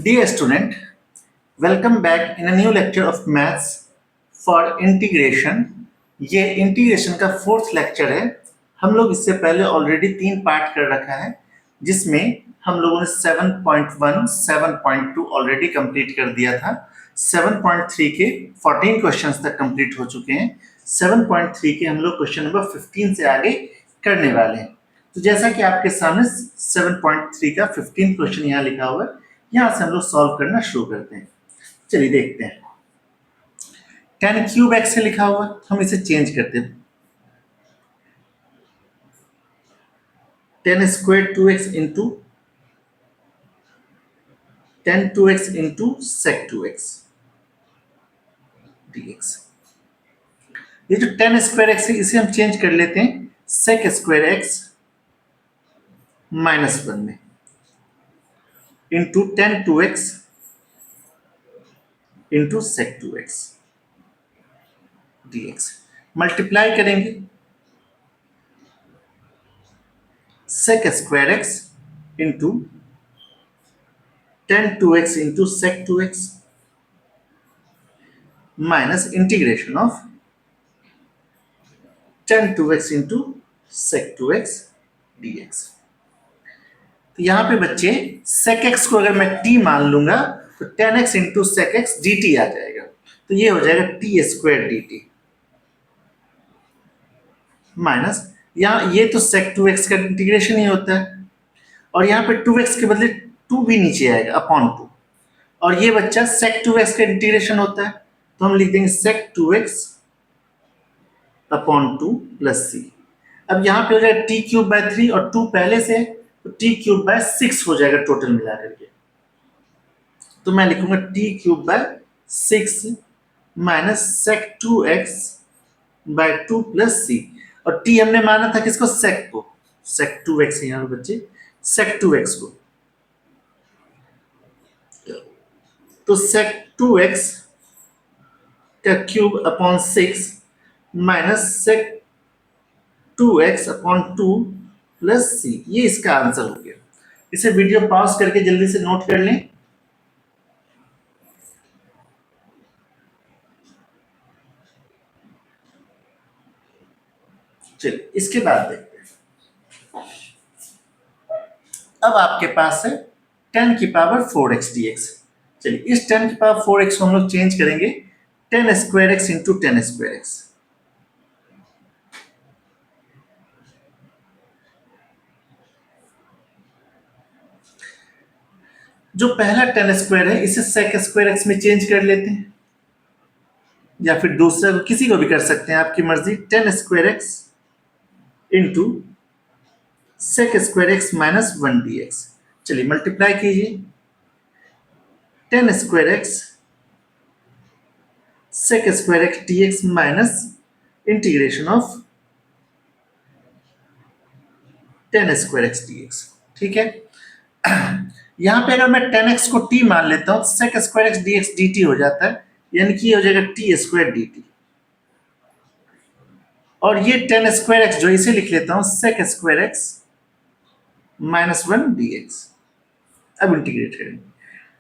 Dear student, welcome back in a new lecture of maths for integration. ये integration का fourth lecture है। हम लोग इससे पहले ऑलरेडी 3 पार्ट कर रखा है, जिसमें हम लोगों ने 7.1, 7.2 ऑलरेडी कंप्लीट कर दिया था। 7.3 के 14 क्वेश्चंस तक कंप्लीट हो चुके हैं। 7.3 के हम लोग क्वेश्चन नंबर 15 से आगे करने वाले हैं। तो जैसा कि आपके सामने 7.3 का 15 क्वेश्चन यहाँ लिखा हुआ है, यहाँ से हम लोग सॉल्व करना शुरू करते हैं। चलिए देखते हैं। 10 क्यूब एक्स से लिखा हुआ, हम इसे चेंज करते हैं। 10 square 2x into 10 2x into sec 2x dx। ये जो 10 स्क्वायर एक्स है इसे हम चेंज कर लेते हैं sec स्क्वायर x -1 में into 10 2x into sec 2x dx। Multiply करेंगे sec square x into 10 2x into sec 2x minus integration of 10 2x into sec 2x dx। तो यहाँ पे बच्चे sec x को अगर मैं t मान लूंगा तो 10x into sec x dt आ जाएगा, तो ये हो जाएगा t स्क्वायर dt माइनस यहाँ ये तो sec 2x का इंटीग्रेशन ही होता है, और यहाँ पे 2x के बदले 2 भी नीचे आएगा अपॉन 2, और ये बच्चा sec 2x का इंटीग्रेशन होता है, तो हम लिख देंगे sec 2x upon 2 plus c। अब यहाँ पे हो जाएगा t क्यूब बाय 3 और 2 पहले से, तो t क्यूब बाय 6 हो जाएगा टोटल मिला करके। तो मैं लिखूंगा t cube by 6 minus sec 2x by 2 plus c, और t हमने माना था किसको, sec को, sec 2x यहाँ पे बच्चे sec 2x को, तो sec 2x का cube upon 6 minus sec 2x upon 2 plus c, ये इसका आंसर हो गया। इसे वीडियो पॉज करके जल्दी से नोट कर लें। चलिए इसके बाद देखते हैं। अब आपके पास है 10 की पावर 4x dx। चलिए इस 10 की पावर 4x को हम लोग चेंज करेंगे 10 square x into 10 square x। जो पहला 10 स्क्वायर है इसे sec स्क्वायर x में चेंज कर लेते हैं, या फिर दूसरा किसी को भी कर सकते हैं, आपकी मर्जी। 10 square x into sec square x minus 1 dx। चलिए मल्टीप्लाई कीजिए 10 square x sec square x dx minus integration of 10 square x dx। ठीक है, यहां पे अगर मैं 10x को t मान लेता हूं तो sec square x dx dt हो जाता है, यानी कि हो जाएगा t स्क्वायर dt, और ये 10 स्क्वायर x जो इसे लिख लेता हूं sec square x minus 1 dx। अब इंटीग्रेट करेंगे,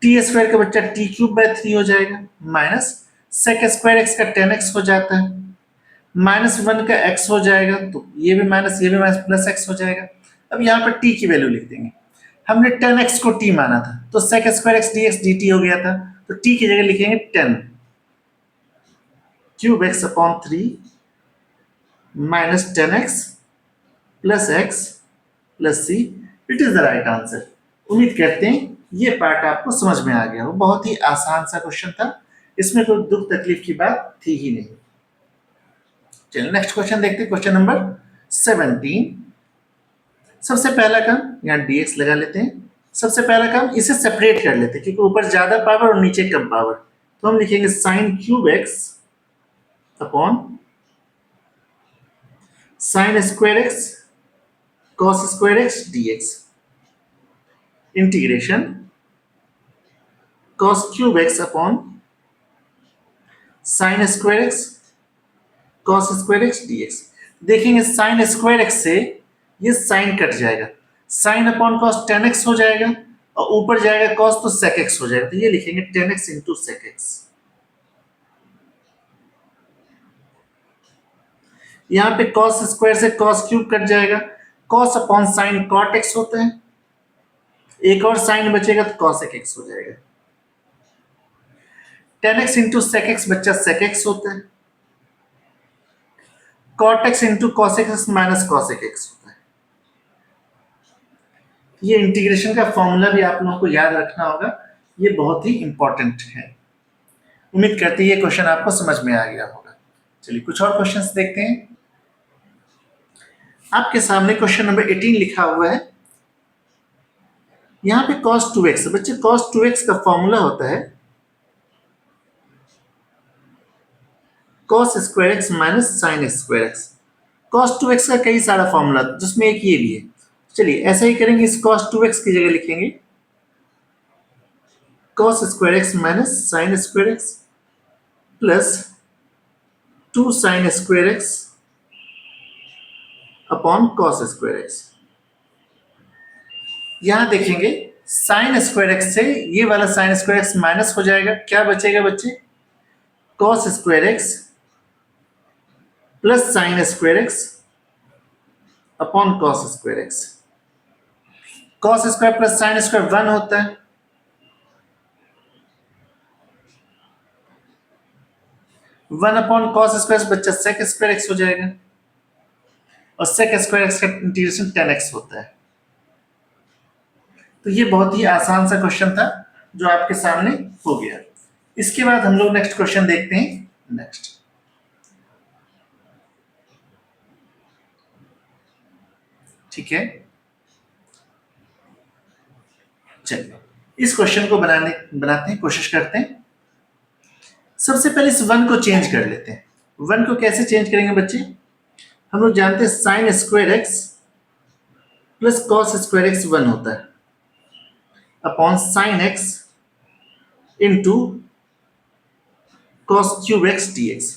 टी स्क्वायर का बच्चा t क्यूब बाय 3 हो जाएगा, माइनस sec स्क्वायर x का 10x हो जाता है, माइनस 1 का x हो जाएगा, तो ये भी माइनस प्लस x हो जाएगा। अब यहाँ पर t की वैल्यू लिख देंगे। हमने 10x को t माना था, तो sec square x dx dt हो गया था, तो t की जगह लिखेंगे 10 cube x upon 3 minus 10x plus x plus c। It is the right answer. उम्मीद करते हैं ये पार्ट आपको समझ में आ गया हो। बहुत ही आसान सा क्वेश्चन था, इसमें कोई दुख तकलीफ की बात थी ही नहीं। चलिए नेक्स्ट क्वेश्चन देखते हैं, क्वेश्चन नंबर 17। सबसे पहला काम यहाँ dx लगा लेते हैं। सबसे पहला काम इसे सेपरेट कर लेते हैं, क्योंकि ऊपर ज्यादा पावर और नीचे कम पावर, तो हम लिखेंगे sine cube x upon sine square x cos square x dx integration cos cube x upon sine square x cos square x dx। देखेंगे साइन स्क्वायर x से ये साइन कट जाएगा, साइन अपॉन cos 10x हो जाएगा, और ऊपर जाएगा cos तो sec x हो जाएगा, तो ये लिखेंगे 10x इंटू sec x। यहाँ पे cos स्क्वायर से cos क्यूब कट जाएगा, cos upon sine cot x होता है, एक और साइन बचेगा तो cos x हो जाएगा। 10x इंटू sec x बच्चा sec x होता है, cot x into cos x minus cos x होता है। ये इंटीग्रेशन का फॉर्मूला भी आप लोगों को याद रखना होगा, ये बहुत ही इंपॉर्टेंट है। उम्मीद करते हैं ये क्वेश्चन आपको समझ में आ गया होगा। चलिए कुछ और क्वेश्चंस देखते हैं। आपके सामने क्वेश्चन नंबर 18 लिखा हुआ है। यहाँ पे cos 2x, बच्चे cos 2x का फॉर्मूला होता है cos square x minus sine square x. cos 2x का कई सारा फॉर्मूला जिसमें एक ये भी है। चलिए ऐसा ही करेंगे, इस cos 2x की जगह लिखेंगे cos square x minus sine square x plus 2 sine square x upon cos square x. यहां देखेंगे साइन स्क्वायर एक्स से ये वाला साइन स्क्वायर एक्स माइनस हो जाएगा, क्या बचेगा बच्चे? cos square x plus sine square x upon cos square x. cos square plus sine square 1 होता है, 1 अपॉन cos स्क्वायर बच्चा sec स्क्वायर एक्स हो जाएगा, और sec स्क्वायर एक्स का इंटीग्रेशन 10x होता है। तो ये बहुत ही आसान सा क्वेश्चन था जो आपके सामने हो गया। इसके बाद हम लोग नेक्स्ट क्वेश्चन देखते हैं। नेक्स्ट ठीक है, चलिए इस क्वेश्चन को बनाते हैं, कोशिश करते हैं। सबसे पहले इस 1 को चेंज कर लेते हैं। 1 को कैसे चेंज करेंगे बच्चे? हम लोग जानते हैं sine square x plus cos square x 1 होता है upon sine x into cos cube x d x.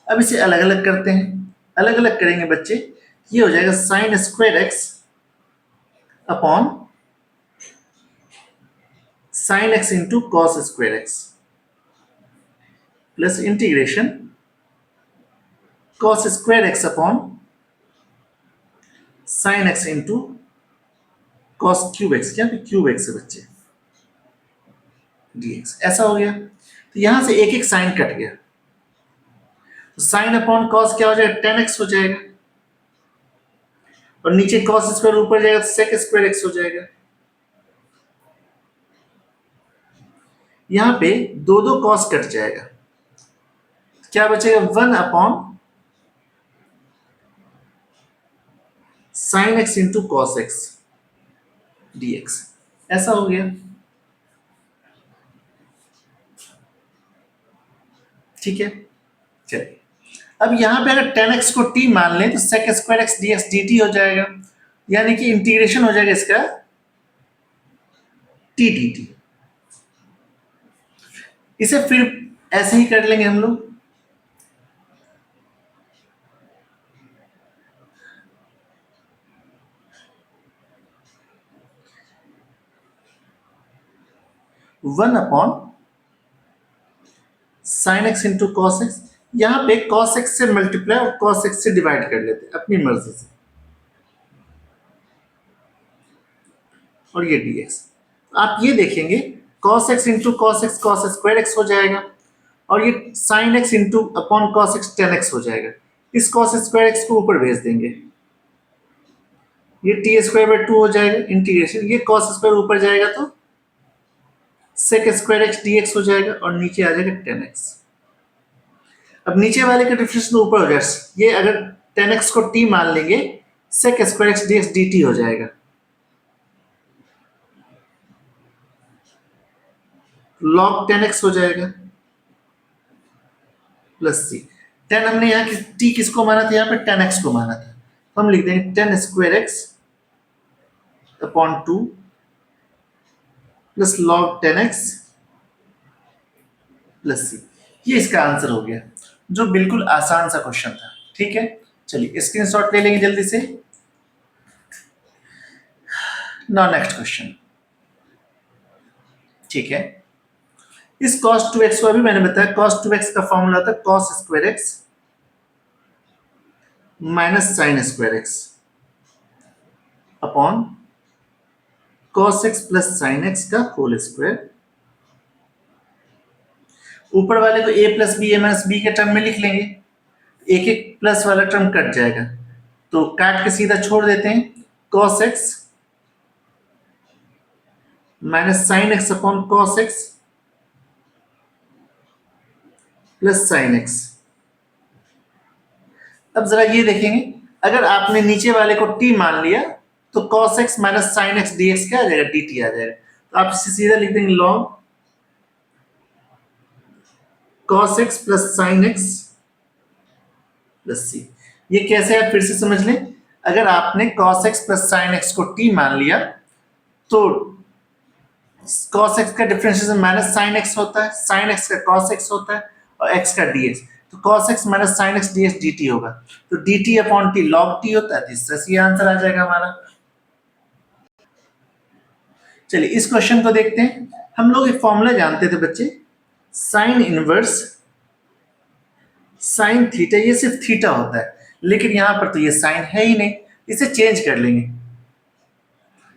अब इसे अलग अलग करते हैं, अलग अलग करेंगे बच्चे, ये हो जाएगा sine square x upon sine x into cos square x plus integration cos square x upon sine x into cos cube x, क्या क्यूब एक्स है बच्चे, dx। ऐसा हो गया, तो यहां से एक एक साइन कट गया, तो साइन अपॉन कॉस क्या हो जाएगा? 10x हो जाएगा, और नीचे कॉस स्क्वायर ऊपर जाएगा तो सेक स्क्वायर एक्स हो जाएगा। यहां पे दो दो कॉस कट जाएगा, क्या बचेगा? 1 upon sine x into cos x dx। ऐसा हो गया, ठीक है। चलिए अब यहां पे अगर 10x को t मान लें तो sec square x dx dt हो जाएगा, यानी कि इंटीग्रेशन हो जाएगा इसका t dt। इसे फिर ऐसे ही कर लेंगे हम लोग, one upon sine x into cos x. यहां पे कॉस एक्स से मल्टीप्लाई और कॉस एक्स से डिवाइड कर लेते हैं अपनी मर्जी से, और ये dx। आप ये देखेंगे cos x into cos x cos square x हो जाएगा, और ये sin x into upon cos x 10x हो जाएगा। इस कॉस स्क्वायर एक्स को ऊपर भेज देंगे, ये टी स्क्वायर बाय 2 हो जाएगा, इंटीग्रेशन ये कॉस स्क्वायर ऊपर जाएगा तो sec स्क्वायर एक्स dx हो जाएगा, और नीचे आ जाएगा 10x। अब नीचे वाले का डिफरेंस ऊपर हो जाएगा, ये अगर 10x को t मान लेंगे sec square x dx dt हो जाएगा, log 10x हो जाएगा प्लस सी। 10 हमने यहाँ t किसको माना था? यहाँ पे 10x को माना था, तो हम लिख देंगे 10 square x upon 2 plus log 10x plus c. ये इसका आंसर हो गया, जो बिल्कुल आसान सा क्वेश्चन था। ठीक है, चलिए स्क्रीनशॉट ले लेंगे जल्दी से। Now next question. ठीक है। इस cos 2x को अभी मैंने बताया cos 2x का फॉर्मूला था cos square x minus sine square x upon cos x plus sine x का होल स्क्वायर। ऊपर वाले को a plus B A minus B के टर्म में लिख लेंगे, एक एक प्लस वाला टर्म कट जाएगा तो काट के सीधा छोड़ देते हैं। cos x minus sine x upon cos x plus sine x। अब जरा ये देखेंगे, अगर आपने नीचे वाले को t मान लिया तो cos x minus sine x dx क्या आ जाएगा, dt आ जाएगा। तो आप इसे सीधा लिख देंगे log cos x plus sine x plus c। ये कैसे है फिर से समझ लें, अगर आपने cos x plus sine x को t मान लिया तो cos x का डिफरेंशिएशन माइनस साइन x होता है, साइन x का cos x होता है और x का dx, तो cos x minus sine x dx dt होगा, तो dt upon t log t होता है, तो इससे सी आंसर आ जाएगा हमारा। चलिए इस क्वेश्चन को देखते हैं। हम लोग एक फॉर्मूला जानते थे बच्चे, साइन इनवर्स साइन थीटा, ये सिर्फ थीटा होता है, लेकिन यहां पर तो ये साइन है ही नहीं, इसे चेंज कर लेंगे।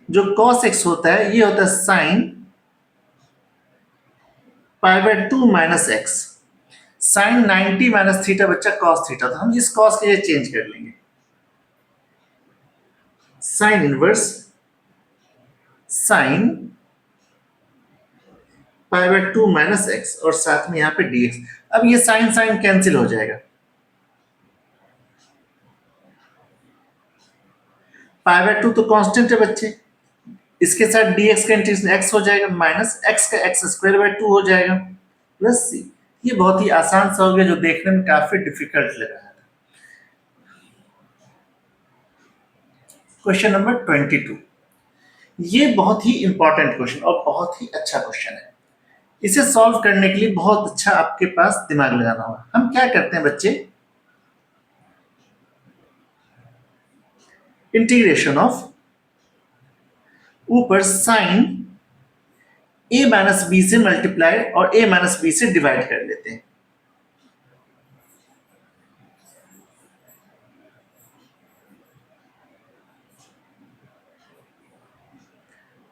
जो cos x होता है ये होता है sine pi by 2 minus x, sine 90 minus theta बच्चा cos थीटा, तो हम इस cos के लिए चेंज कर लेंगे sine inverse sine pi by 2 minus x और साथ में यहाँ पे dx। अब ये साइन साइन कैंसिल हो जाएगा, पाई बाय 2 तो कांस्टेंट है बच्चे, इसके साथ dx का इंटीग्रेशन x हो जाएगा माइनस x का x स्क्वायर बाय 2 हो जाएगा प्लस c। ये बहुत ही आसान सा हो गया जो देखने में काफी डिफिकल्ट लग रहा था। क्वेश्चन नंबर 22, ये बहुत ही इंपॉर्टेंट क्वेश्चन और बहुत ही अच्छा क्वेश्चन है। इसे सॉल्व करने के लिए बहुत अच्छा आपके पास दिमाग लगाना होगा। हम क्या करते हैं बच्चे, इंटीग्रेशन ऑफ ऊपर साइन a माइनस बी से मल्टीप्लाई और a माइनस बी से डिवाइड कर लेते हैं।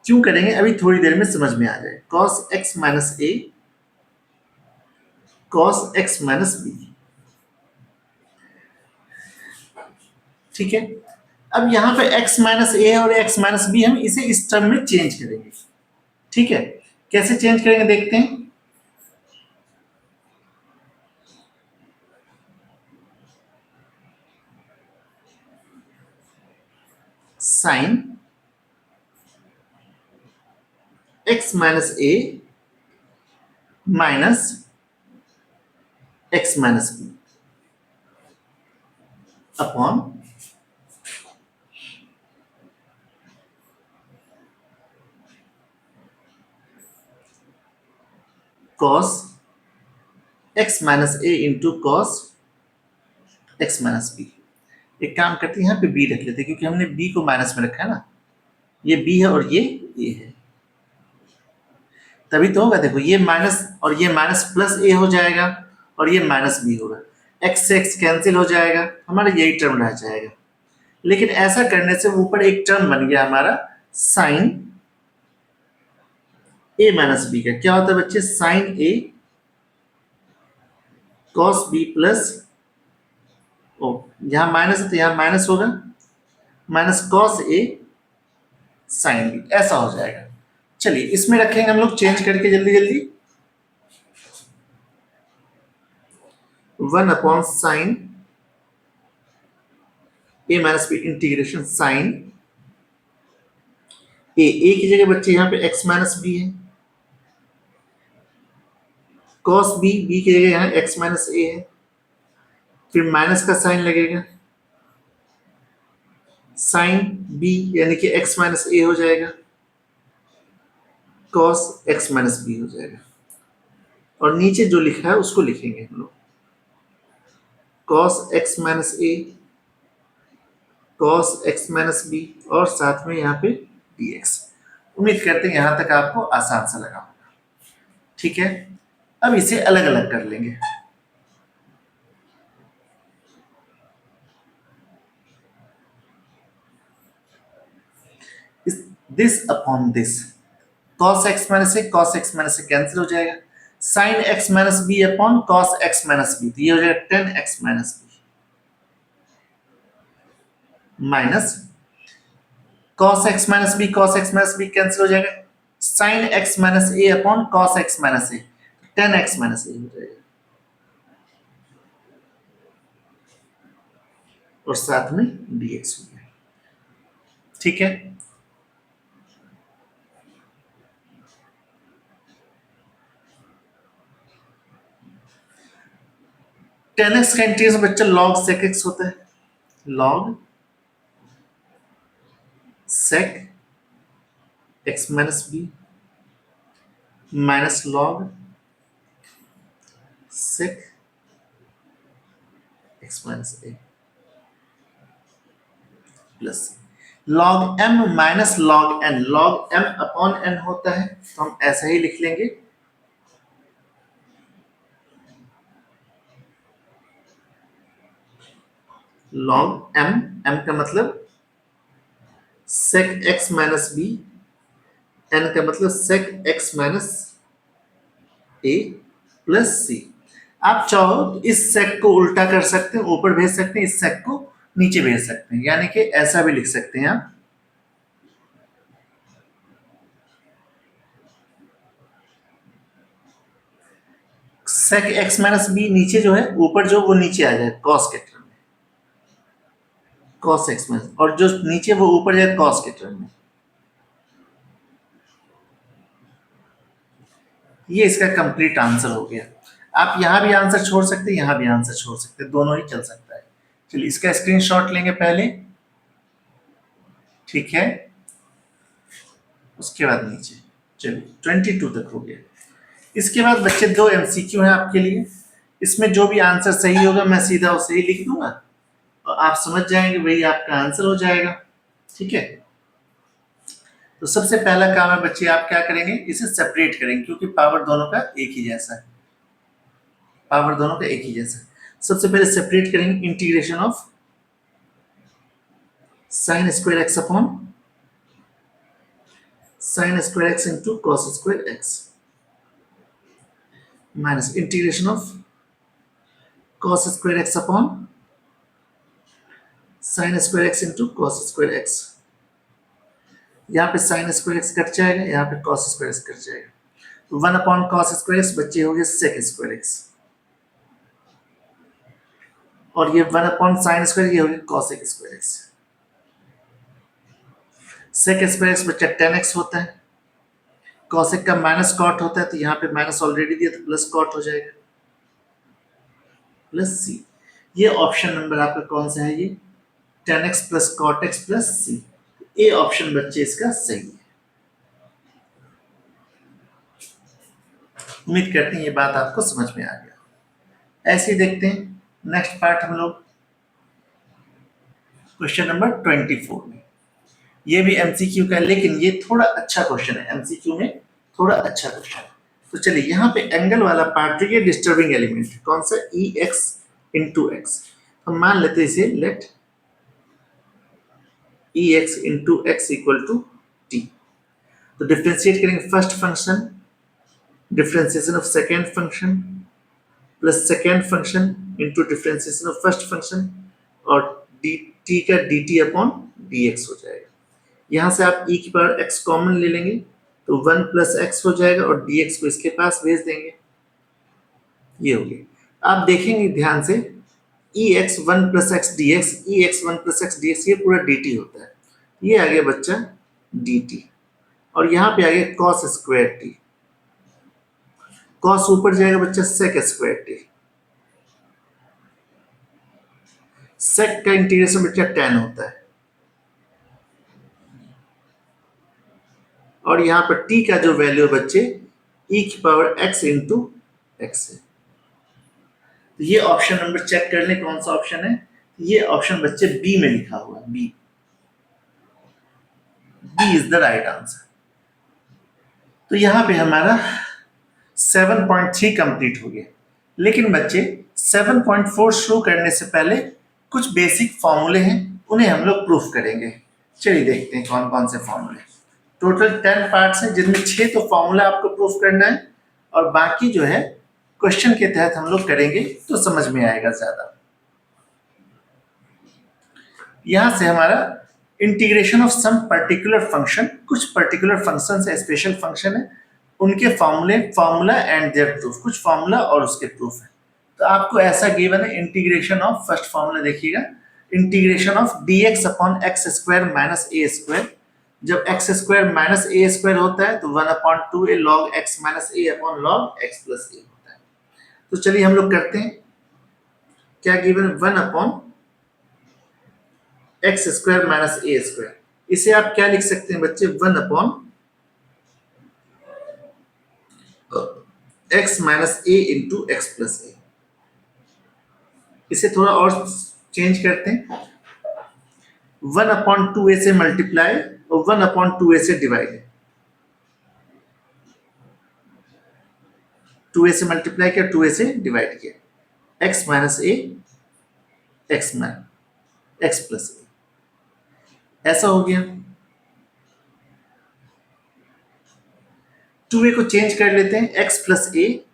क्यों करेंगे अभी थोड़ी देर में समझ में आ जाए। cos x minus a cos x minus b, ठीक है। अब यहां पे x माइनस a और x माइनस b हम इसे इस टर्म में चेंज करेंगे, ठीक है। कैसे चेंज करेंगे देखते हैं। Sine x minus a minus x minus b upon cos x minus a into cos x minus b। एक काम करते हैं यहाँ पे b रख लेते हैं क्योंकि हमने b को माइनस में रखा है ना, ये b है और ये a है, तभी तो होगा। देखो ये माइनस और ये माइनस प्लस a हो जाएगा और ये माइनस b होगा, x से x कैंसिल हो जाएगा, हमारा यही टर्म रह जाएगा। लेकिन ऐसा करने से ऊपर एक टर्म बन गया हमारा साइन a माइनस b का। क्या होता है बच्चे, sine a cos b plus ओ, यहां माइनस है तो यहां माइनस होगा, minus cos a sine b, ऐसा हो जाएगा। चलिए इसमें रखेंगे हम लोग चेंज करके जल्दी जल्दी। 1 upon sine a minus b integration sine a की जगह बच्चे यहाँ पे x माइनस बी है, cos b की जगह यहाँ x माइनस a है, फिर माइनस का साइन लगेगा, साइन b यानी कि x माइनस a हो जाएगा, cos x माइनस b हो जाएगा, और नीचे जो लिखा है उसको लिखेंगे हम लोग cos x minus a cos x minus b और साथ में यहाँ पे dx। उम्मीद करते हैं यहाँ तक आपको आसान सा लगा। ठीक है, अब इसे अलग अलग कर लेंगे। This upon this, cos x minus a cos x minus a cancel हो जाएगा, sin x minus b upon cos x minus b, तो ये हो जाएगा tan x minus b minus cos x minus b, cos x minus b cancel हो जाएगा, sin x minus a upon cos x minus a, tan x minus a हो जाएगा, और साथ में dx हो गया। ठीक है, tan x का इंटीग्रेशन बच्चा log sec x होता है, log sec x minus b minus log sec x minus a plus log m minus log n, log m upon n होता है, तो हम ऐसा ही लिख लेंगे, log m, m का मतलब sec x minus b, n का मतलब sec x minus a plus c. आप चाहो तो इस sec को उल्टा कर सकते हैं, ऊपर भेज सकते हैं, इस sec को नीचे भेज सकते हैं, यानी कि ऐसा भी लिख सकते हैं आप, sec x माइनस बी नीचे जो है, ऊपर जो वो नीचे आ जाए cos के टर्म में, cos x माइनस, और जो नीचे वो ऊपर जाए cos के टर्म में। ये इसका कंप्लीट आंसर हो गया। आप यहां भी आंसर छोड़ सकते हैं, यहां भी आंसर छोड़ सकते हैं, दोनों ही चल सकता है। चलिए इसका स्क्रीनशॉट लेंगे पहले, ठीक है, उसके बाद नीचे। चलिए 22 तक हो गया। इसके बाद बच्चे दो एमसीक्यू हैं आपके लिए, इसमें जो भी आंसर सही होगा मैं सीधा उसे ही लिख दूंगा और आप समझ जाएंगे वही आपका आंसर हो जाएगा। ठीक है, तो सबसे पहला काम है बच्चे, आप क्या करेंगे, इसे सेपरेट करेंगे, क्योंकि पावर दोनों का एक ही जैसा है, पावर दोनों का एक ही जैसा है। सबसे पहले सेपरेट करेंगे, integration of sine square x upon sine square x into cos square x minus integration of cos square x upon sine square x into cos square x. यहाँ पे साइन स्क्वायर एक्स कट जाएगा, यहाँ पे cos square x cut जाएगा, तो 1 upon cos square x बच्चे हो गए sec स्क्वायर एक्स, और ये 1 अपॉन साइन स्क्वायर, ये हो गया cos square x. sec square x बच्चा tan x होता है, cos का माइनस कॉट होता है, तो यहाँ पे माइनस ऑलरेडी दिया तो प्लस कॉट हो जाएगा, प्लस सी। ये ऑप्शन नंबर आपका कौन सा है, ये tan x plus cot x plus c, A option बच्चे इसका सही है। उम्मीद करते हैं ये बात आपको समझ में आ गया। ऐसे ही देखते हैं नेक्स्ट पार्ट हम लोग, क्वेश्चन नंबर 24 में। ये भी एमसीक्यू का है, लेकिन ये थोड़ा अच्छा क्वेश्चन है, एमसीक्यू में थोड़ा अच्छा क्वेश्चन है। तो चलिए यहाँ पे एंगल वाला पार्ट जो ये डिस्टर्बिंग एलिमेंट है, कौन सा, ई एक्स इंटू एक्स, हम मान लेते हैं इसे, let e x into x equal to t. तो डिफ्रेंशिएट करेंगे first function, differentiation of second function plus second function into differentiation of first function, और डी टी का d t upon d x हो जाएगा। यहाँ से आप e की पावर x कॉमन ले लेंगे, तो 1 प्लस एक्स हो जाएगा, और dx को इसके पास भेज देंगे, ये हो गया। आप देखेंगे ध्यान से, e x 1 plus x d x, e x 1 plus x d x, ये पूरा dt होता है, ये आ गया बच्चा dt, और यहाँ पे आ गया cos स्क्वायर टी, cos ऊपर जाएगा बच्चा sec स्क्वायर टी, sec का इंटीग्रेशन बच्चा tan होता है, और यहाँ पर t का जो वैल्यू बच्चे e की पावर x इंटू एक्स है। तो ये ऑप्शन नंबर चेक कर लें कौन सा ऑप्शन है, ये ऑप्शन बच्चे बी में लिखा हुआ है, B, B is the right answer. तो यहाँ पे हमारा 7.3 कंप्लीट हो गया। लेकिन बच्चे 7.4 शुरू करने से पहले कुछ बेसिक फॉर्मूले हैं, उन्हें हम लोग प्रूफ करेंगे। चलिए देखते हैं कौन कौन से फॉर्मूले। टोटल 10 पार्ट्स हैं, जिनमें 6 तो फॉर्मूला आपको प्रूफ करना है और बाकी जो है क्वेश्चन के तहत हम लोग करेंगे तो समझ में आएगा ज्यादा। यहां से हमारा integration of some particular function, कुछ पर्टिकुलर फंक्शन है, स्पेशल फंक्शन है, उनके फॉर्मूला एंड देयर प्रूफ, कुछ फॉर्मूला और उसके प्रूफ है। तो आपको ऐसा गिवन है इंटीग्रेशन ऑफ, फर्स्ट फॉर्मूला देखिएगा, integration of dx upon x square minus a square. जब x square minus a square होता है तो 1/2a log x minus a upon log x plus a होता है। तो चलिए हम लोग करते हैं। क्या गिवन है? 1/2 x square minus a square. इसे आप क्या लिख सकते हैं बच्चे? 1/x माइनस ए इंटू एक्स प्लस ए। इसे थोड़ा और चेंज करते हैं, 1/2a से मल्टीप्लाई और 1/2a से डिवाइड। 2a से मल्टीप्लाई किया, 2a से डिवाइड किया, x माइनस ए एक्स प्लस ए, ऐसा हो गया। 2a को चेंज कर लेते हैं, x प्लस ए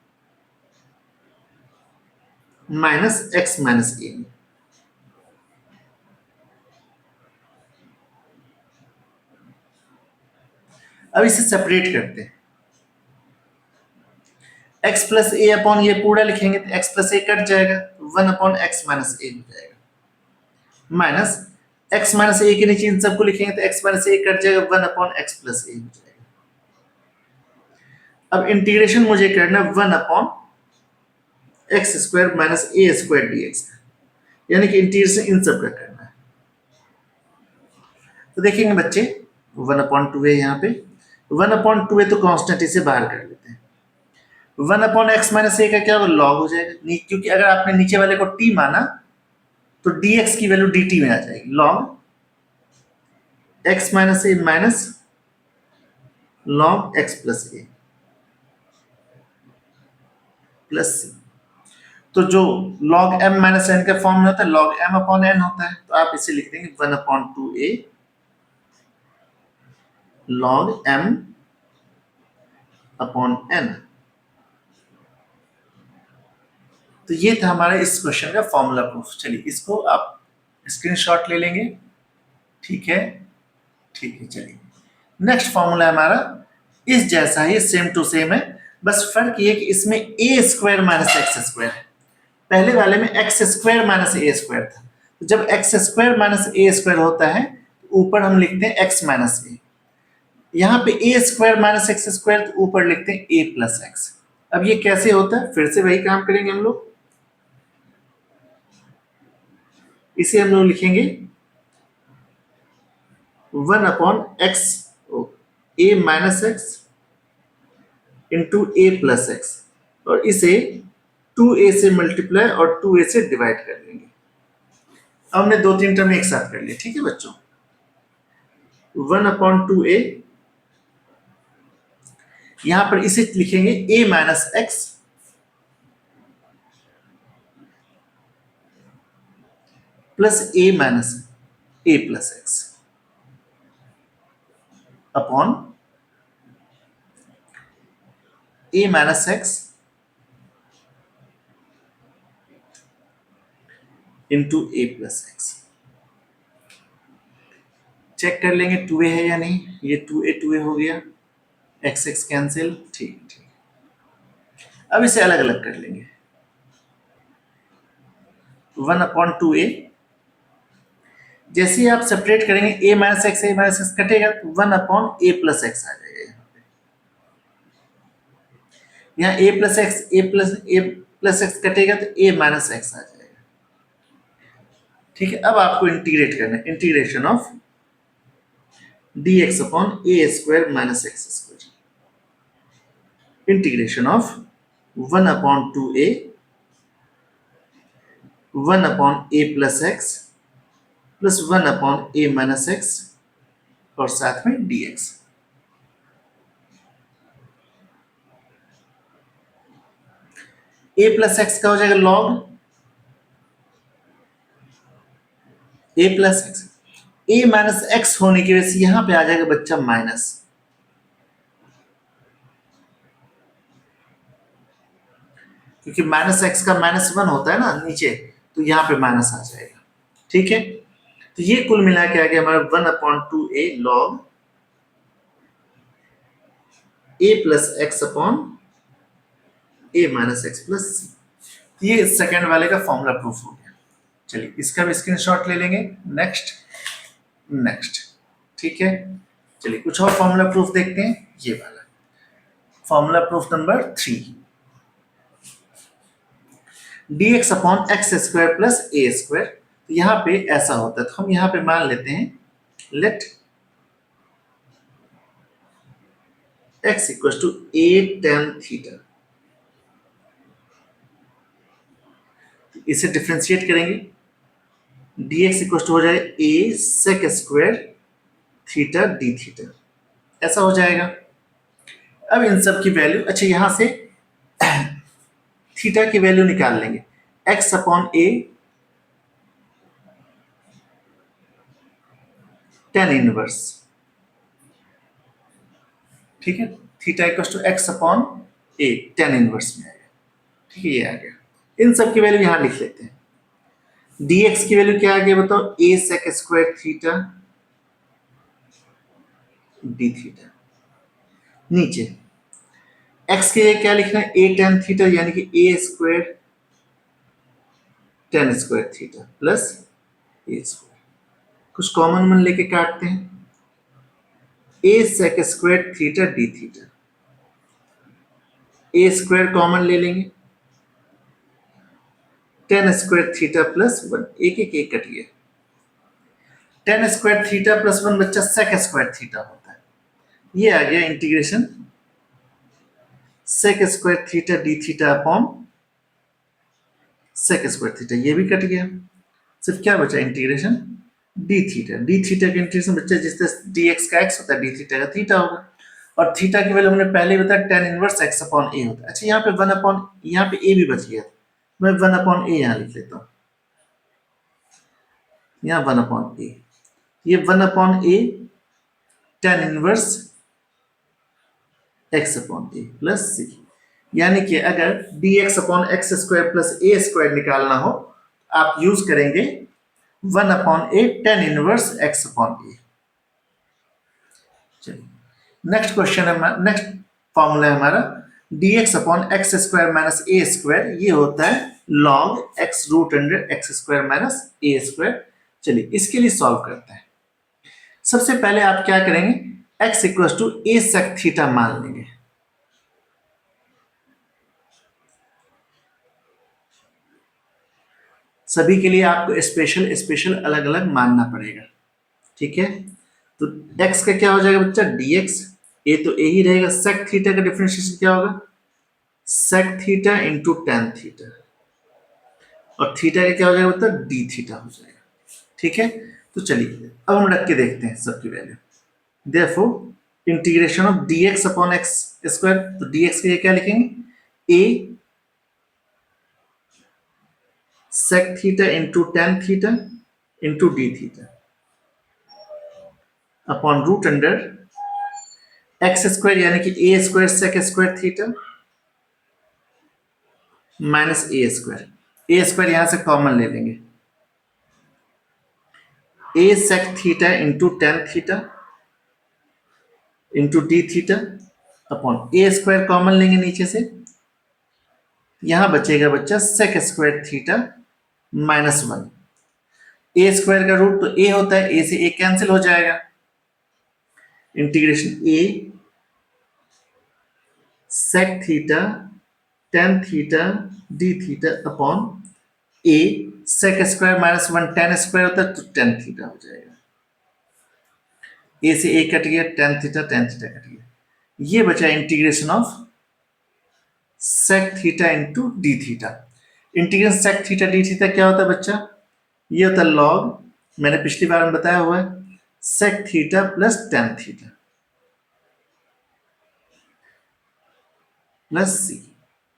माइनस एक्स माइनस ए। अब इसे सेपरेट करते हैं, x प्लस ए अपॉन ये पूरा लिखेंगे तो x प्लस ए कट जाएगा, 1/x माइनस ए हो जाएगा, माइनस x माइनस ए के नीचे इन सबको लिखेंगे तो x माइनस ए कट जाएगा, 1/x प्लस ए हो जाएगा। अब इंटीग्रेशन मुझे करना 1/x square minus a square dx, यानी कि इंटीग्रेशन इन सब का करना है। तो देखेंगे बच्चे 1/2a, यहाँ पे 1/2a तो कांस्टेंट, इसे बाहर कर लेते हैं। 1/x माइनस ए का क्या होगा? लॉग हो जाएगा, क्योंकि अगर आपने नीचे वाले को t माना तो dx की वैल्यू dt में आ जाएगी, लॉग x माइनस ए माइनस लॉग x प्लस ए प्लस सी। तो जो log m माइनस एन का फॉर्म में होता है log m अपॉन n होता है, तो आप इसे लिख देंगे 1/2a log m upon n। तो ये था हमारा इस क्वेश्चन का फॉर्मूला प्रूफ। चलिए इसको आप स्क्रीनशॉट ले लेंगे, ठीक है, ठीक है। चलिए नेक्स्ट फॉर्मूला हमारा इस जैसा ही, सेम टू सेम है, बस फर्क ये कि इसमें ए स्क्वायर माइनस एक्स स्क्वायर है, पहले वाले में x square minus a square था। तो जब x square minus a square होता है तो ऊपर हम लिखते हैं एक्स माइनस ए, यहाँ पे ए स्क्वायर माइनस एक्स स्क्वायर तो ऊपर लिखते हैं ए प्लस एक्स। अब ये कैसे होता है? फिर से वही काम करेंगे हम लोग, इसे हम लोग लिखेंगे 1/x ए माइनस एक्स इंटू ए प्लस एक्स, और इसे 2a से मल्टीप्लाई और 2a से डिवाइड कर लेंगे। अब हमने 2-3 टर्म एक साथ कर लिए, ठीक है बच्चों। 1/2a, यहां पर इसे लिखेंगे a minus x plus a minus a plus x upon a minus x into a plus x. Check कर लेंगे 2a है या नहीं, ये 2a हो गया, x x कैंसिल, ठीक ठीक। अब इसे अलग अलग कर लेंगे, 1/2a, जैसे ही आप सेपरेट करेंगे a माइनस एक्स कटेगा तो 1/a प्लस एक्स आ जाएगा। यहाँ a प्लस एक्स कटेगा तो a माइनस एक्स आ जाएगा, ठीक है। अब आपको इंटीग्रेट करना है, integration of dx upon a square minus x square, integration of 1/2a 1/a plus x plus 1/a minus x और साथ में dx। ए प्लस एक्स का हो जाएगा log a plus x, A minus x होने की वजह से यहां पे आ जाएगा बच्चा माइनस, क्योंकि माइनस एक्स का -1 होता है ना नीचे, तो यहाँ पे माइनस आ जाएगा। ठीक है, तो ये कुल मिला के आ गया हमारा 1/2a log a plus x upon a minus x plus c. ये सेकंड वाले का फॉर्मूला प्रूफ हो गया। चलिए इसका भी स्क्रीनशॉट ले लेंगे। नेक्स्ट नेक्स्ट, ठीक है। चलिए कुछ और फॉर्मूला प्रूफ देखते हैं। ये वाला formula proof number 3, dx upon x square plus a square. तो यहाँ पे ऐसा होता है, तो हम यहाँ पे मान लेते हैं let x equal to a tan theta. इसे डिफ्रेंशिएट करेंगे, dx इक्वल टू हो जाए a sec square theta d theta, ऐसा हो जाएगा। अब इन सब की वैल्यू, अच्छा यहां से थीटा की वैल्यू निकाल लेंगे, x upon a tan inverse, ठीक है। Theta equal to x upon a tan inverse में आएगा। ठीक है, ये आ गया। इन सब की वैल्यू यहां लिख लेते हैं। dx की वैल्यू क्या आ गया बताओ, a sec square theta d theta. नीचे x के लिए क्या लिखना है, a tan थीटा यानी कि a square tan square theta plus a square. कुछ कॉमन मन लेके काटते हैं, a sec square theta d theta, a square common ले लेंगे, tan स्क्वायर थीटा प्लस 1, एक एक एक कट गया। tan स्क्वायर थीटा प्लस 1 बच्चा sec स्क्वायर थीटा होता है। ये आ गया integration sec square theta d theta upon sec square theta, ये भी कट गया। सिर्फ क्या बचा, integration d theta. d theta का इंटीग्रेशन बच्चा जिस तरह dx का x होता है d थीटा का थीटा होगा, और थीटा की वैल्यू हमने पहले ही बताया tan inverse x upon a होता है। अच्छा यहाँ पे 1 अपॉन, यहाँ पे a भी बच गया, मैं 1 अपॉन a यहाँ लिख लेता हूँ, यहाँ 1 अपॉन a, ये 1 upon a tan inverse x upon a plus c। यानी कि अगर dx upon x square plus a square निकालना हो, आप यूज करेंगे 1 upon a tan inverse x upon a। चलिए नेक्स्ट क्वेश्चन है, नेक्स्ट फॉर्मूला है हमारा dx upon x square minus a square, ये होता है log x root under x square minus a square. चलिए इसके लिए सॉल्व करते हैं। सबसे पहले आप क्या करेंगे, x equal to a sec theta मान लेंगे। सभी के लिए आपको स्पेशल स्पेशल अलग अलग मानना पड़ेगा, ठीक है। तो x का क्या हो जाएगा बच्चा, dx, a तो a ही रहेगा, sec थीटा का डिफरेंशिएशन क्या होगा, sec theta into tan theta, और थीटा का क्या हो जाएगा बच्चा, d थीटा हो जाएगा। ठीक है, तो चलिए अब हम रख के देखते हैं सबकी value. Therefore integration of dx upon x square, तो dx के लिए क्या लिखेंगे, a sec theta into tan theta into d theta upon root under x square यानी कि a square sec square theta minus a square यहां से common ले लेंगे, a sec theta into tan theta into d theta upon a square common लेंगे नीचे से, यहां बचेगा बच्चा sec square theta minus 1। a square का रूट तो a होता है, a से a कैंसिल हो जाएगा, integration a sec theta tan theta d theta upon a sec square minus 1 tan square होता है तो tan थीटा हो जाएगा, a से a कट गया, tan थीटा कट गया, ये बचा integration of sec theta into d theta. Integration sec theta d theta क्या होता है बच्चा, ये होता है log, मैंने पिछली बार में बताया हुआ है, sec theta plus tan theta plus c,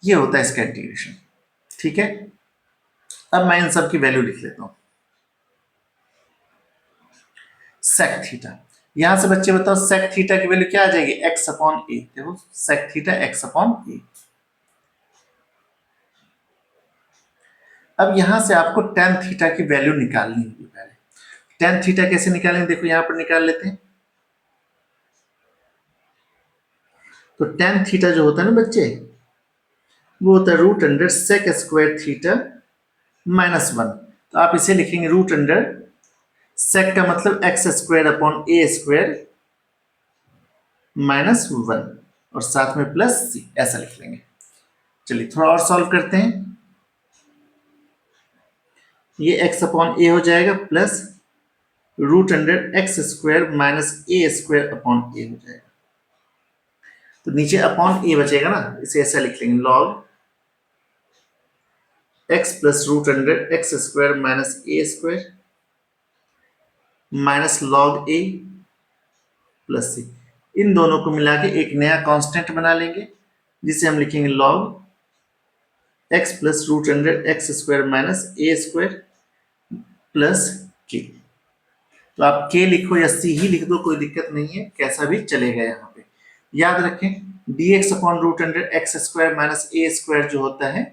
ये होता है इसका इंटीग्रेशन। ठीक है, अब मैं इन सब की वैल्यू लिख लेता हूं। सेक थीटा, यहां से बच्चे बताओ सेक थीटा की वैल्यू क्या आ जाएगी, एक्स अपॉन ए। देखो सेक थीटा एक्स अपॉन ए। अब यहां से आपको टेन थीटा की वैल्यू निकालनी होगी। पहले टेन थीटा कैसे निकालेंगे, देखो यहां पर निकाल लेते हैं। तो टेन थीटा जो होता है ना बच्चे, वो होता है root under sec square theta minus one. तो आप इसे लिखेंगे रूट अंडर सेक का मतलब x square upon a square minus one और साथ में प्लस सी, ऐसा लिख लेंगे। चलिए थोड़ा और सॉल्व करते हैं। ये एक्स अपॉन ए हो जाएगा plus root under x square minus a square upon a हो जाएगा। तो नीचे अपॉन ए बचेगा ना, इसे ऐसा लिख लेंगे log x plus root under x square minus a square minus log a plus c. इन दोनों को मिला के एक नया कांस्टेंट बना लेंगे जिसे हम लिखेंगे log x plus root under x square minus a square plus k. तो आप के लिखो या सी ही लिख दो, कोई दिक्कत नहीं है, कैसा भी चलेगा। यहाँ पे याद रखें dx upon root under x square minus a square जो होता है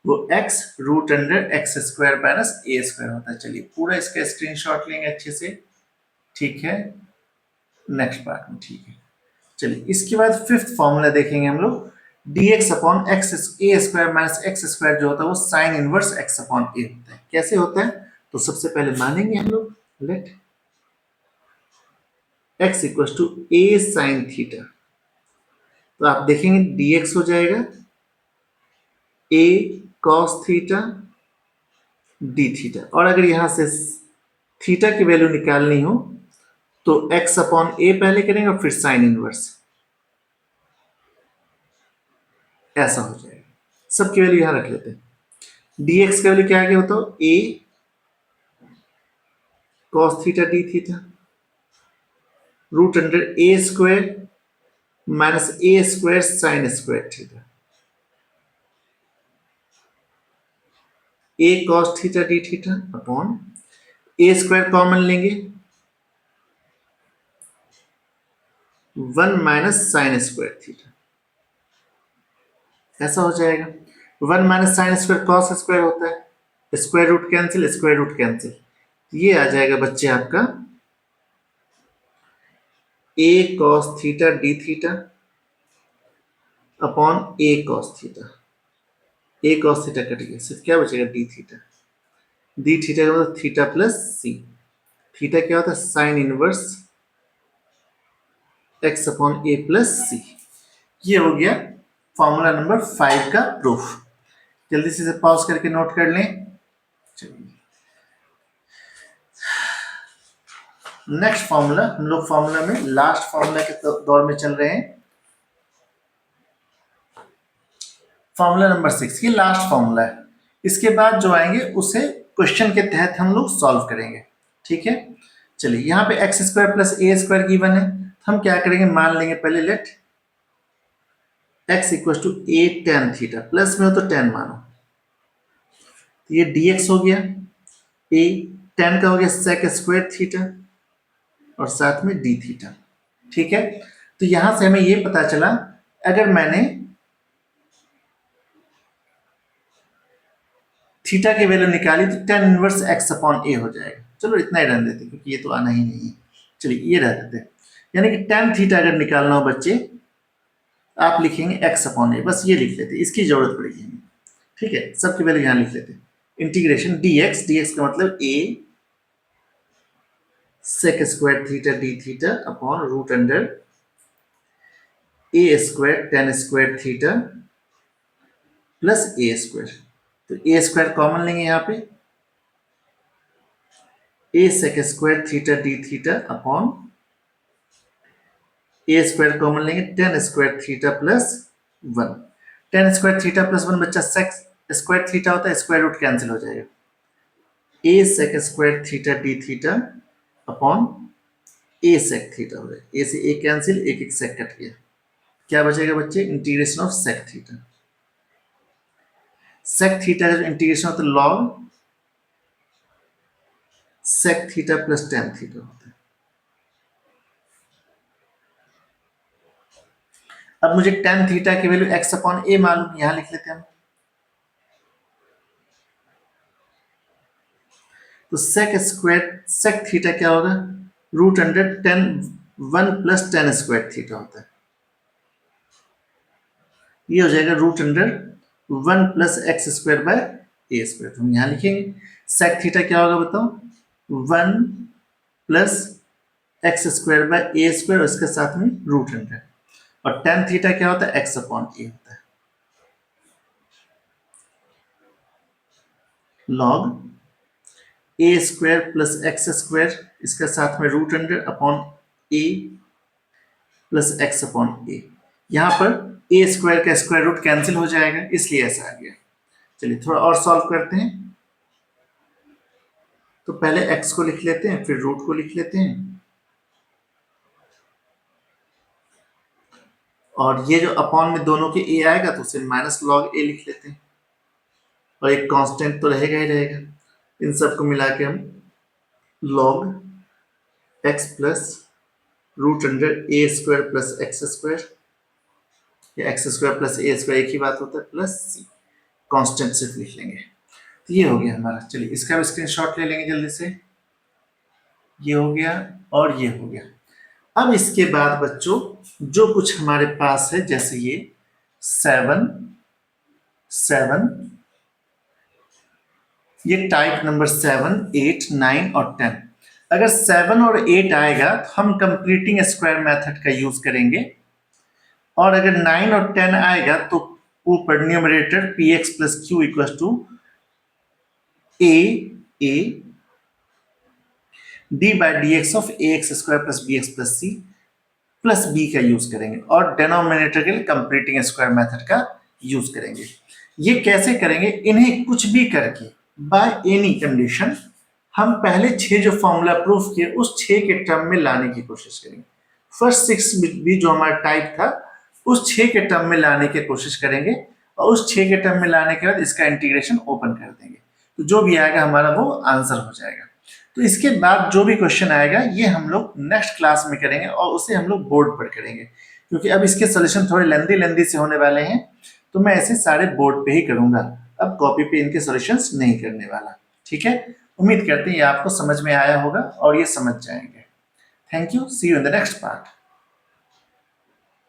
वो x root under x square minus a square होता है। चलिए पूरा इसका स्क्रीनशॉट लेंगे अच्छे से, ठीक है, नेक्स्ट पार्ट में, ठीक है। चलिए इसके बाद फिफ्थ फॉर्मूला देखेंगे हम लोग, dx अपॉन एक्स ए स्क्वायर माइनस एक्स स्क्वायर जो होता है वो sine inverse x upon a होता है। कैसे होता है, तो सबसे पहले मानेंगे हम लोग let x equal to a sine theta. तो आप देखेंगे dx हो जाएगा a cos theta d theta, और अगर यहां से थीटा की वैल्यू निकालनी हो तो x अपॉन ए पहले करेंगे और फिर साइन इनवर्स, ऐसा हो जाएगा। सबकी वैल्यू यहां रख लेते हैं। dx का वैल्यू क्या आ गया होता है, a cos theta d theta root under a square minus a square sine square theta, a cos theta d theta upon a square common लेंगे, one minus sine square theta, ऐसा हो जाएगा। One minus sine square cos square होता है, square root cancel square root cancel, ये आ जाएगा बच्चे आपका a cos theta d theta upon a cos theta. A cos theta cut गया, सिर्फ क्या बचेगा डी थीटा। डी थीटा का मतलब थीटा प्लस सी। थीटा क्या होता है, साइन इनवर्स एक्स अपॉन ए प्लस सी। ये हो गया फॉर्मूला नंबर 5 का प्रूफ। जल्दी से इसे पॉज करके नोट कर लें। नेक्स्ट फॉर्मूला, हम लोग फॉर्मूला में लास्ट फॉर्मूला के दौर में चल रहे हैं। फॉर्मूला नंबर 6, ये लास्ट फॉर्मूला है। इसके बाद जो आएंगे उसे क्वेश्चन के तहत हम लोग सॉल्व करेंगे, ठीक है। चलिए यहाँ पे x square plus a square given है, हम क्या करेंगे, मान लेंगे पहले let x equal to a tan theta, plus में हो तो टेन मानो, तो ये dx हो गया, ए टेन का हो गया सेक स्क्वायर थीटा और साथ में डी थीटा, ठीक है। तो यहां से हमें ये पता चला अगर मैंने थीटा की वैल्यू निकाली तो tan inverse x upon a हो जाएगा। चलो इतना ही रहने देते क्योंकि ये तो आना ही नहीं है। चलिए ये रह देते, यानी कि टेन थीटा अगर निकालना हो बच्चे आप लिखेंगे एक्स अपॉन ए, बस ये लिख लेते, इसकी जरूरत पड़ेगी हमें, ठीक है। सबकी वैल्यू यहां लिख लेते, इंटीग्रेशन dx, dx का मतलब a sec square theta d theta upon root under a square tan square theta plus a square. तो ए स्क्वायर कॉमन लेंगे यहाँ पे, a sec square theta d theta upon a square common लेंगे tan square theta plus one. Tan square theta plus one बच्चा sec square theta होता है, square root cancel हो जाएगा, a sec square theta d theta upon a sec theta हो जाएगा, ए से ए cancel, एक एक सेक कट गया, क्या बचेगा बच्चे, integration of sec theta. Sec theta का जो इंटीग्रेशन होता है log sec theta plus tan theta होता है। अब मुझे टेन थीटा की वैल्यू एक्स अपॉन ए मालूम, यहां लिख लेते हैं हम। तो सेक स्क्वायर सेक थीटा क्या होगा, root under tan one plus tan square theta होता है। ये हो जाएगा root under one plus x square by a square. हम यहां लिखेंगे सेक थीटा क्या होगा बताओ, one plus x square by a square और इसके साथ में रूट अंडर। और टेन थीटा क्या होता है, एक्स अपॉन ए होता है। Log a square plus x square इसके साथ में रूट अंडर अपॉन ए प्लस एक्स अपॉन ए। यहां पर ए स्क्वायर का स्क्वायर रूट कैंसिल हो जाएगा, इसलिए ऐसा आ गया। चलिए थोड़ा और सॉल्व करते हैं। तो पहले x को लिख लेते हैं, फिर रूट को लिख लेते हैं, और ये जो अपॉन में दोनों के a आएगा तो उसे माइनस लॉग a लिख लेते हैं, और एक कांस्टेंट तो रहेगा ही रहेगा। इन सबको मिला के हम log x plus root under a square plus x square, या x square plus a square एक ही बात होता है, प्लस सी कांस्टेंट सिर्फ लिख लेंगे। तो ये हो गया हमारा। चलिए इसका भी स्क्रीनशॉट ले लेंगे जल्दी से। ये हो गया और ये हो गया। अब इसके बाद बच्चों जो कुछ हमारे पास है, जैसे ये 7 7, ये टाइप नंबर 7 8 9 और 10। अगर 7 और 8 आएगा तो हम कंप्लीटिंग स्क्वायर मेथड का यूज करेंगे, और अगर 9 और 10 आएगा तो ऊपर numerator p x plus q equal to a d by d x of a x square plus b x plus c plus b का यूज करेंगे, और डेनोमिनेटर के लिए कंप्लीटिंग स्क्वायर मेथड का यूज करेंगे। ये कैसे करेंगे, इन्हें कुछ भी करके बाय एनी कंडीशन हम पहले 6 जो फॉर्मूला प्रूफ किए उस 6 के टर्म में लाने की कोशिश करेंगे। फर्स्ट 6 भी जो हमारा टाइप था उस 6 के टर्म में लाने की कोशिश करेंगे, और उस 6 के टर्म में लाने के बाद इसका इंटीग्रेशन ओपन कर देंगे, तो जो भी आएगा हमारा वो आंसर हो जाएगा। तो इसके बाद जो भी क्वेश्चन आएगा ये हम लोग नेक्स्ट क्लास में करेंगे, और उसे हम लोग बोर्ड पर करेंगे, क्योंकि अब इसके सोल्यूशन थोड़े लेंदी से होने वाले हैं, तो मैं ऐसे सारे बोर्ड पे ही करूंगा। अब कॉपी पे इनके सॉल्यूशंस नहीं करने वाला। ठीक है, उम्मीद करते हैं ये आपको समझ में आया होगा और ये समझ जाएंगे। Thank you, see you in the next part.